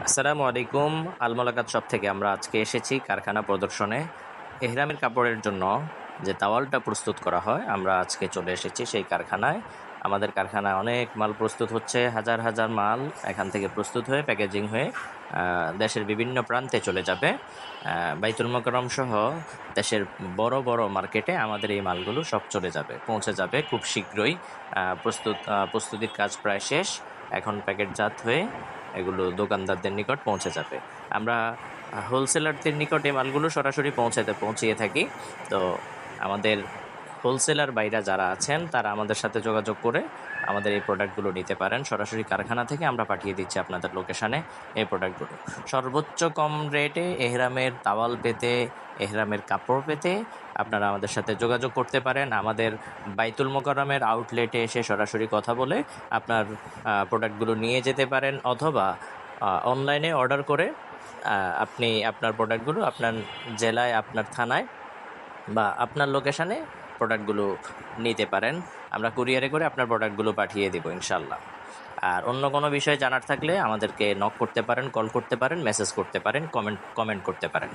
আসসালামু আলাইকুম। আলমোলাকাত শপ থেকে আমরা আজকে এসেছি কারখানা প্রদর্শনে। এহরামের কাপড়ের জন্য যে তাওয়ালটা প্রস্তুত করা হয়, আমরা আজকে চলে এসেছি সেই কারখানায়। আমাদের কারখানায় অনেক মাল প্রস্তুত হচ্ছে, হাজার হাজার মাল এখান থেকে প্রস্তুত হয়ে প্যাকেজিং হয়ে দেশের বিভিন্ন প্রান্তে চলে যাবে। বাইতুল মোকাররম সহ দেশের বড় বড় মার্কেটে আমাদের এই মালগুলো সব পৌঁছে যাবে খুব শীঘ্রই। প্রস্তুতির কাজ প্রায় শেষ, এখন প্যাকেটজাত হয়ে এগুলো দোকানদারদের নিকট পৌঁছে যাবে। আমরা হোলসেলারদের নিকট এই মালগুলো সরাসরি পৌঁছিয়ে থাকি। তো আমাদের হোলসেলার বাইরা যারা আছেন তারা আমাদের সাথে যোগাযোগ করে আমাদের এই প্রোডাক্টগুলো নিতে পারেন। সরাসরি কারখানা থেকে আমরা পাঠিয়ে দিচ্ছি আপনাদের লোকেশানে এই প্রোডাক্টগুলো। সর্বোচ্চ কম রেটে এহরামের তাওয়াল পেতে, এহরামের কাপড় পেতে আপনারা আমাদের সাথে যোগাযোগ করতে পারেন। আমাদের বাইতুল মোকাররমের আউটলেটে এসে সরাসরি কথা বলে আপনার প্রোডাক্টগুলো নিয়ে যেতে পারেন, অথবা অনলাইনে অর্ডার করে আপনি আপনার প্রোডাক্টগুলো আপনার জেলায়, আপনার থানায় বা আপনার লোকেশানে প্রোডাক্টগুলো নিতে পারেন। আমরা কুরিয়ারে করে আপনার প্রোডাক্টগুলো পাঠিয়ে দেবো ইনশাল্লাহ। আর অন্য কোনো বিষয় জানার থাকলে আমাদেরকে নক করতে পারেন, কল করতে পারেন, মেসেজ করতে পারেন, কমেন্ট করতে পারেন।